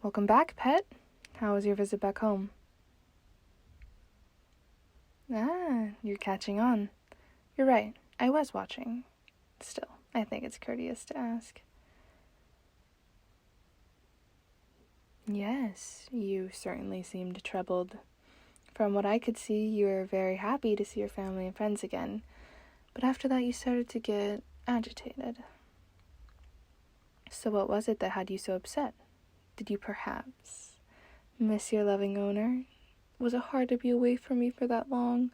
Welcome back, pet. How was your visit back home? You're catching on. You're right, I was watching. Still, I think it's courteous to ask. Yes, you certainly seemed troubled. From what I could see, you were very happy to see your family and friends again, but after that you started to get agitated. So what was it that had you so upset? Did you perhaps miss your loving owner? Was it hard to be away from me for that long?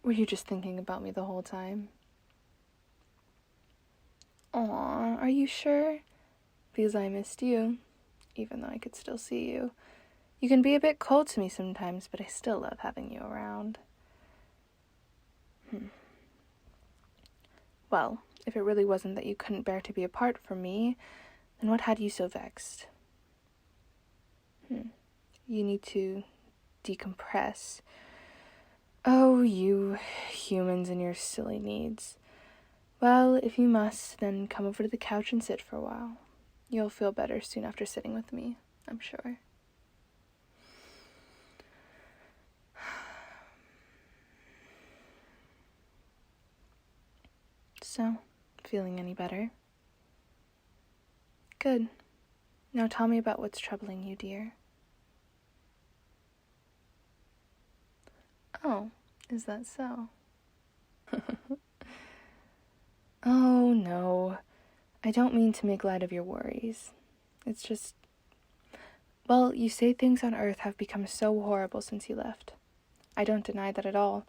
Were you just thinking about me the whole time? Aw, are you sure? Because I missed you, even though I could still see you. You can be a bit cold to me sometimes, but I still love having you around. Well, if it really wasn't that you couldn't bear to be apart from me, then what had you so vexed? You need to decompress. Oh, you humans and your silly needs. Well, if you must, then come over to the couch and sit for a while. You'll feel better soon after sitting with me, I'm sure. So, feeling any better? Good. Now tell me about what's troubling you, dear. Oh, is that so? Oh, no. I don't mean to make light of your worries. It's just... Well, you say things on Earth have become so horrible since you left. I don't deny that at all.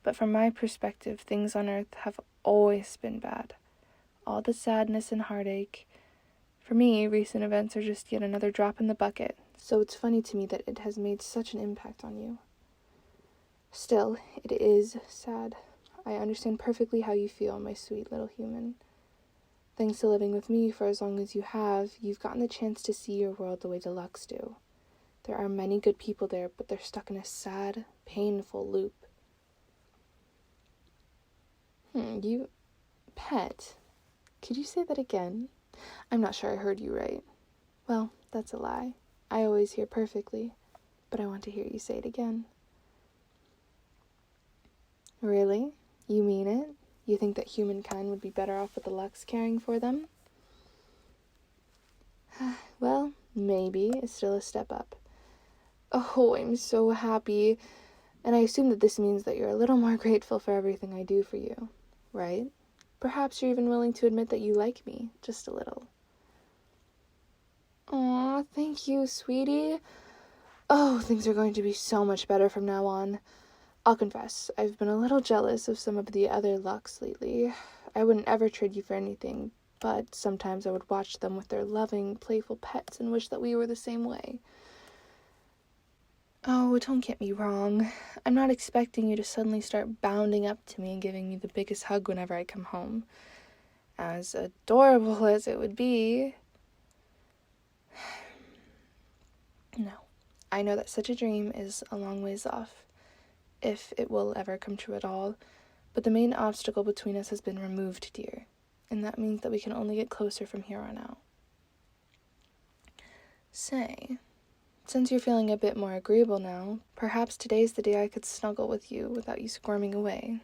But from my perspective, things on Earth have always been bad. All the sadness and heartache. For me, recent events are just yet another drop in the bucket, so it's funny to me that it has made such an impact on you. Still, it is sad. I understand perfectly how you feel, my sweet little human. Thanks to living with me for as long as you have, you've gotten the chance to see your world the way Deluxe do. There are many good people there, but they're stuck in a sad, painful loop. You... Pet, could you say that again? I'm not sure I heard you right. Well, that's a lie. I always hear perfectly, but I want to hear you say it again. Really? You mean it? You think that humankind would be better off with the Lux caring for them? Well, maybe. It's still a step up. Oh, I'm so happy. And I assume that this means that you're a little more grateful for everything I do for you, right? Perhaps you're even willing to admit that you like me, just a little. Aw, thank you, sweetie. Oh, things are going to be so much better from now on. I'll confess, I've been a little jealous of some of the other Lux lately. I wouldn't ever trade you for anything, but sometimes I would watch them with their loving, playful pets and wish that we were the same way. Oh, don't get me wrong. I'm not expecting you to suddenly start bounding up to me and giving me the biggest hug whenever I come home. As adorable as it would be. No, I know that such a dream is a long ways off, if it will ever come true at all, but the main obstacle between us has been removed, dear, and that means that we can only get closer from here on out. Say, since you're feeling a bit more agreeable now, perhaps today's the day I could snuggle with you without you squirming away,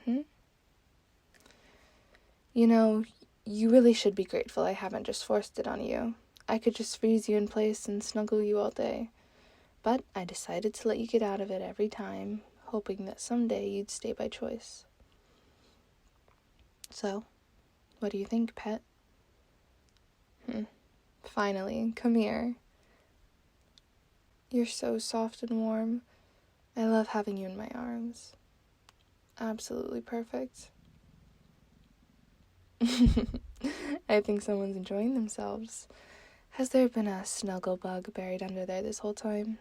You know, you really should be grateful I haven't just forced it on you. I could just freeze you in place and snuggle you all day. But I decided to let you get out of it every time, hoping that someday you'd stay by choice. So, what do you think, pet? Finally, come here. You're so soft and warm. I love having you in my arms. Absolutely perfect. I think someone's enjoying themselves. Has there been a snuggle bug buried under there this whole time?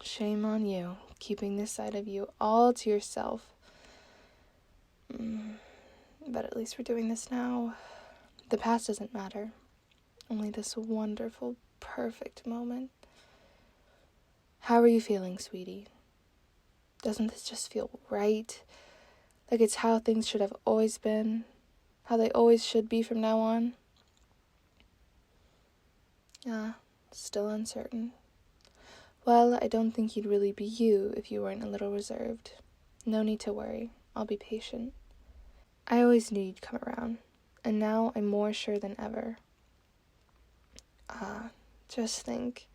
Shame on you, keeping this side of you all to yourself. But at least we're doing this now. The past doesn't matter. Only this wonderful, perfect moment. How are you feeling, sweetie? Doesn't this just feel right? Like it's how things should have always been? How they always should be from now on? Still uncertain. Well, I don't think you'd really be you if you weren't a little reserved. No need to worry. I'll be patient. I always knew you'd come around, and now I'm more sure than ever. Just think,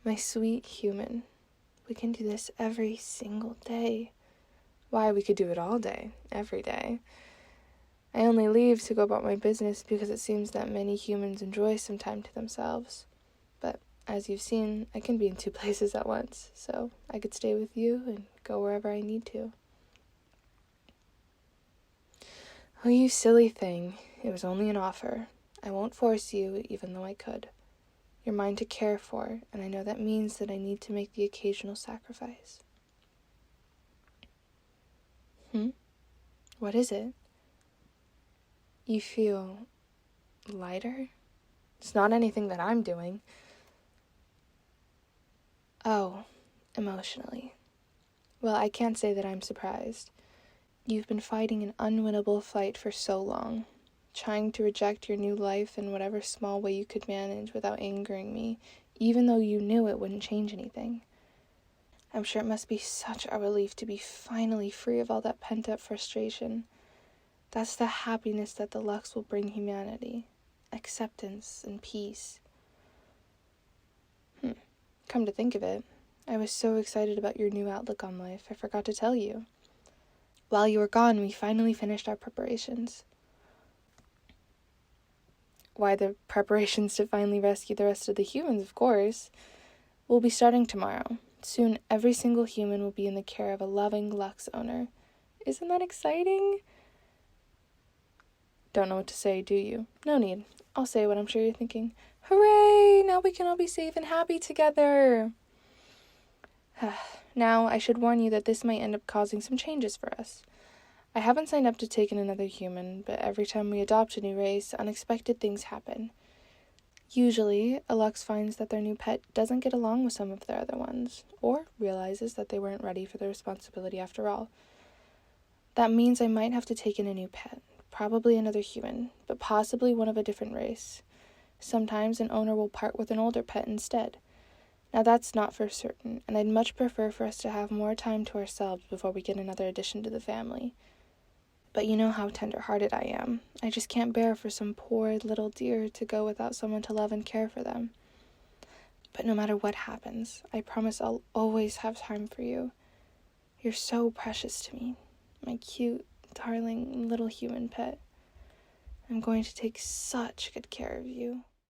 my sweet human, we can do this every single day. Why, we could do it all day, every day. I only leave to go about my business because it seems that many humans enjoy some time to themselves. But as you've seen, I can be in 2 places at once, so I could stay with you and go wherever I need to. Oh, you silly thing. It was only an offer. I won't force you, even though I could. You're mine to care for, and I know that means that I need to make the occasional sacrifice. What is it? You feel lighter? It's not anything that I'm doing. Oh, emotionally. Well, I can't say that I'm surprised. You've been fighting an unwinnable fight for so long, trying to reject your new life in whatever small way you could manage without angering me, even though you knew it wouldn't change anything. I'm sure it must be such a relief to be finally free of all that pent-up frustration. That's the happiness that the Lux will bring humanity. Acceptance and peace. Come to think of it, I was so excited about your new outlook on life, I forgot to tell you. While you were gone, we finally finished our preparations. Why, the preparations to finally rescue the rest of the humans, of course. We'll be starting tomorrow. Soon, every single human will be in the care of a loving Lux owner. Isn't that exciting? Don't know what to say, do you? No need. I'll say what I'm sure you're thinking. Hooray! Now we can all be safe and happy together! Now, I should warn you that this might end up causing some changes for us. I haven't signed up to take in another human, but every time we adopt a new race, unexpected things happen. Usually, a Lux finds that their new pet doesn't get along with some of their other ones, or realizes that they weren't ready for the responsibility after all. That means I might have to take in a new pet, probably another human, but possibly one of a different race. Sometimes an owner will part with an older pet instead. Now that's not for certain, and I'd much prefer for us to have more time to ourselves before we get another addition to the family. But you know how tender-hearted I am. I just can't bear for some poor little deer to go without someone to love and care for them. But no matter what happens, I promise I'll always have time for you. You're so precious to me, my cute, darling little human pet. I'm going to take such good care of you.